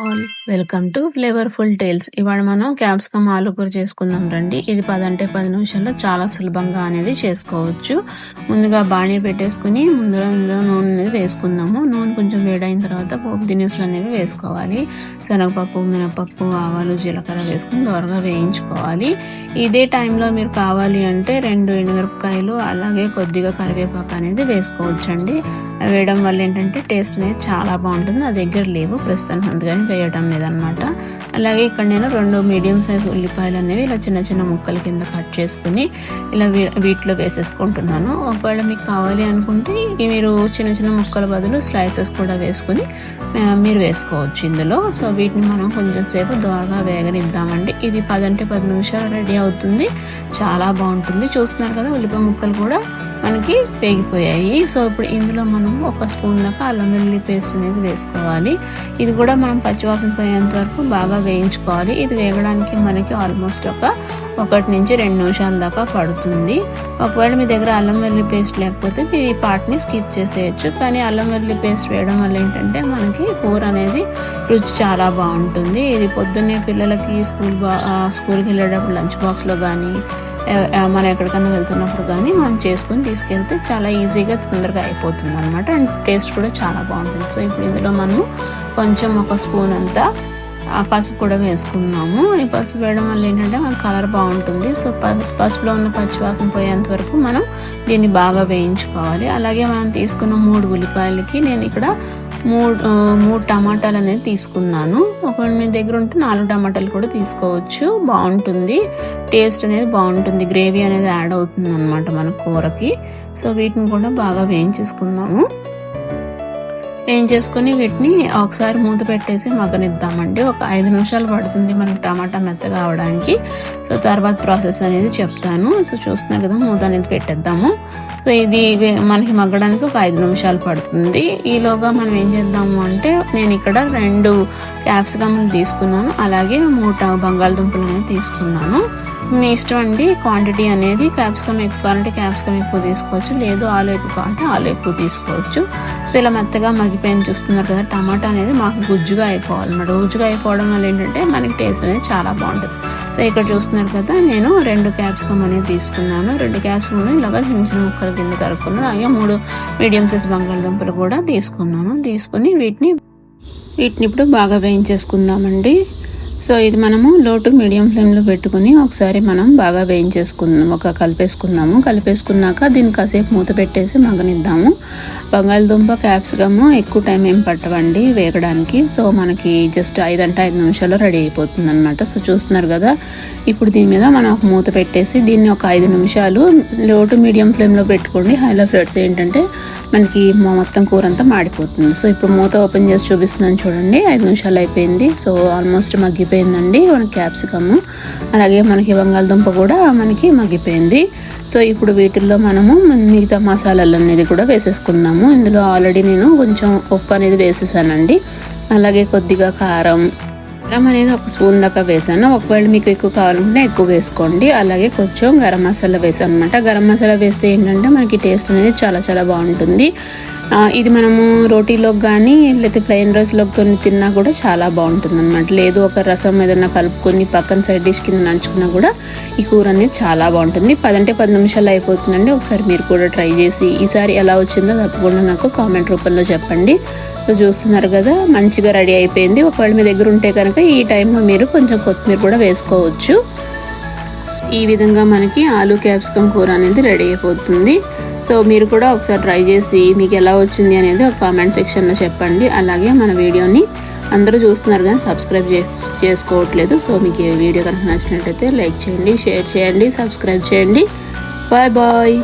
All welcome to flavourful tales. ఇవాళ మనం capsicum ఆలు కూర చేసుకుందాం రండి. ఇది 10 నిమిషాల్లో చాలా సులభంగా అనేది చేసుకోవచ్చు. ముందుగా బాణీ పెట్టేసుకుని ఇందులో నూనె అనేది వేసుకుందాము. నూనె కొంచెం వేడైన తర్వాత పోపు దినుసులు అనేవి వేసుకోవాలి. శనగపప్పు, మినపప్పు, ఆవాలు, జీలకర్ర వేసుకుని దోరగా వేయించుకోవాలి. ఇదే టైంలో మీరు కావాలి అంటే 2 ఎండుమిరపకాయలు అలాగే కొద్దిగా కరివేపాకు అనేది వేసుకోవచ్చండి. వేయడం వల్ల ఏంటంటే టేస్ట్ అనేది చాలా బాగుంటుంది. నా దగ్గర లేవు ప్రస్తుతానికి, అందుకని వేయడం లేదనమాట. అలాగే ఇక్కడ నేను 2 మీడియం సైజ్ ఉల్లిపాయలు అనేవి ఇలా చిన్న చిన్న ముక్కల కింద కట్ చేసుకుని ఇలా వీటిలో వేసేసుకుంటున్నాను. ఒకవేళ మీకు కావాలి అనుకుంటే మీరు చిన్న చిన్న ముక్కల బదులు స్లైసెస్ కూడా వేసుకుని మీరు వేసుకోవచ్చు ఇందులో. సో వీటిని మనం కొంచెం సేపు దోరగా వేగనిద్దామండి. ఇది 10 నిమిషాలు రెడీ అవుతుంది. చాలా బాగుంటుంది. చూస్తున్నారు కదా, ఉల్లిపాయ ముక్కలు కూడా మనకి వేగిపోయాయి. సో ఇప్పుడు ఇందులో మనం 1 స్పూన్ దాకా అల్లం వెల్లుల్లి పేస్ట్ అనేది వేసుకోవాలి. ఇది కూడా మనం పచ్చివాసన పోయేంత వరకు బాగా వేయించుకోవాలి. ఇది వేగడానికి మనకి ఆల్మోస్ట్ 1 నుంచి 2 నిమిషాల దాకా పడుతుంది. ఒకవేళ మీ దగ్గర అల్లం వెల్లుల్లి పేస్ట్ లేకపోతే మీరు ఈ పార్ట్ని స్కిప్ చేసేయచ్చు. కానీ అల్లం వెల్లుల్లి పేస్ట్ వేయడం వల్ల ఏంటంటే మనకి కూర అనేది రుచి చాలా బాగుంటుంది. ఇది పొద్దున్నే పిల్లలకి స్కూల్కి వెళ్ళేటప్పుడు లంచ్ బాక్స్లో కానీ మనం ఎక్కడికైనా వెళ్తున్నప్పుడు కానీ మనం చేసుకుని తీసుకెళ్తే చాలా ఈజీగా తొందరగా అయిపోతుంది అనమాట. అండ్ టేస్ట్ కూడా చాలా బాగుంటుంది. సో ఇప్పుడు ఇందులో మనం కొంచెం 1 స్పూన్ అంతా పసుపు కూడా వేసుకున్నాము. ఈ పసుపు వేయడం వల్ల ఏంటంటే మనకు కలర్ బాగుంటుంది. సో పసుపులో ఉన్న పచ్చివాసన పోయేంత వరకు మనం దీన్ని బాగా వేయించుకోవాలి. అలాగే మనం తీసుకున్న 3 ఉల్లిపాయలకి నేను ఇక్కడ 3 టమాటాలు అనేది తీసుకున్నాను. ఒకవేళ మీ దగ్గర ఉంటే 4 టమాటాలు కూడా తీసుకోవచ్చు. బాగుంటుంది, టేస్ట్ అనేది బాగుంటుంది. గ్రేవీ అనేది యాడ్ అవుతుంది అనమాట మన కూరకి. సో వీటిని కూడా బాగా వేయించేసుకున్నాము. వేయించేసుకుని వీటిని ఒకసారి మూత పెట్టేసి మగ్గనిద్దామండి. 5 నిమిషాలు పడుతుంది మనకి టమాటా మెత్తగా అవడానికి. సో తర్వాత ప్రాసెస్ అనేది చెప్తాను. సో చూస్తున్నారు కదా, మూత అనేది పెట్టేద్దాము. సో ఇది మనకి మగ్గడానికి 5 నిమిషాలు పడుతుంది. ఈలోగా మనం ఏం చేద్దాము అంటే నేను ఇక్కడ 2 క్యాప్సికమ్లు తీసుకున్నాను. అలాగే 3 బంగాళదుంపలు అనేది తీసుకున్నాను. మీ ఇష్టం అండి క్వాంటిటీ అనేది. క్యాప్సికమ్ ఎక్కువ కావాలంటే క్యాప్సికమ్ ఎక్కువ తీసుకోవచ్చు, లేదు ఆలు ఎక్కువ కావాలంటే ఆలు ఎక్కువ తీసుకోవచ్చు. సో ఇలా మెత్తగా మగ్గిపోయింది. చూస్తున్నారు కదా, టమాటా అనేది మాకు గుజ్జుగా అయిపోవాలన్నమాట. గుజ్జుగా అయిపోవడం వల్ల ఏంటంటే మనకి టేస్ట్ అనేది చాలా బాగుంటుంది. సో ఇక్కడ చూస్తున్నారు కదా, నేను 2 క్యాప్సికమ్ అనేది తీసుకున్నాను. 2 క్యాప్సికమ్ ఇలాగా చిన్న చిన్న ముక్కల కింద కలుపుకున్నాను. అలాగే 3 మీడియం సైజ్ బంగాళదుంపలు కూడా తీసుకున్నాను. తీసుకుని వీటిని ఇప్పుడు బాగా వేయించేసుకుందామండి. సో ఇది మనము లో టు మీడియం ఫ్లేమ్లో పెట్టుకుని ఒకసారి మనం బాగా వేయించేసుకుందాం. కలిపేసుకున్నాక దీన్ని కాసేపు మూత పెట్టేసి మగ్గనిద్దాము. బంగాళదుంప క్యాప్సికమ్ ఎక్కువ టైం ఏం పట్టవండి వేగడానికి. సో మనకి జస్ట్ 5 నిమిషాల్లో రెడీ అయిపోతుంది అనమాట. సో చూస్తున్నారు కదా, ఇప్పుడు దీని మీద మనం ఒక మూత పెట్టేసి దీన్ని 5 నిమిషాలు లో టు మీడియం ఫ్లేమ్లో పెట్టుకోండి. హైలో పెడితే ఏంటంటే మనకి మొత్తం కూర అంతా మాడిపోతుంది. సో ఇప్పుడు మూత ఓపెన్ చేసి చూపిస్తున్నాను చూడండి. 5 నిమిషాలు అయిపోయింది. సో ఆల్మోస్ట్ మగ్గిపోయిందండి మనకి క్యాప్సికమ్. అలాగే మనకి బంగాళదుంప కూడా మనకి మగ్గిపోయింది. సో ఇప్పుడు వీటిల్లో మనము మిగతా మసాలాలు అనేది కూడా వేసేసుకున్నాము. ఇందులో ఆల్రెడీ నేను కొంచెం ఉప్పు అనేది వేసేసానండి. అలాగే కొద్దిగా కారం అనేది 1 స్పూన్ దాకా వేసాను. ఒకవేళ మీకు ఎక్కువ కావాలనుకుంటే ఎక్కువ వేసుకోండి. అలాగే కొంచెం గరం మసాలా వేసాను అనమాట. గరం మసాలా వేస్తే ఏంటంటే మనకి టేస్ట్ అనేది చాలా చాలా బాగుంటుంది. ఇది మనము రోటీలోకి కానీ లేకపోతే ప్లెయిన్ రైస్లోకి తిన్నా కూడా చాలా బాగుంటుంది అనమాట. లేదు ఒక రసం ఏదైనా కలుపుకొని పక్కన సైడ్ డిష్ కింద నంచుకున్నా కూడా ఈ కూర అనేది చాలా బాగుంటుంది. 10 నిమిషాలు అయిపోతుందండి. ఒకసారి మీరు కూడా ట్రై చేసి ఈసారి ఎలా వచ్చిందో తప్పకుండా నాకు కామెంట్ రూపంలో చెప్పండి. సో చూస్తున్నారు కదా, మంచిగా రెడీ అయిపోయింది. ఒకవేళ మీ దగ్గర ఉంటే కనుక ఈ టైంలో మీరు కొంచెం కొత్తిమీర కూడా వేసుకోవచ్చు. ఈ విధంగా మనకి ఆలు క్యాప్సికమ్ కూర అనేది రెడీ అయిపోతుంది. సో మీరు కూడా ఒకసారి ట్రై చేసి మీకు ఎలా వచ్చింది అనేది ఒక కామెంట్ సెక్షన్లో చెప్పండి. అలాగే మన వీడియోని అందరూ చూస్తున్నారు కానీ సబ్స్క్రైబ్ చేసుకోవట్లేదు. సో మీకు ఈ వీడియో కనుక నచ్చినట్టయితే లైక్ చేయండి, షేర్ చేయండి, సబ్స్క్రైబ్ చేయండి. Bye bye.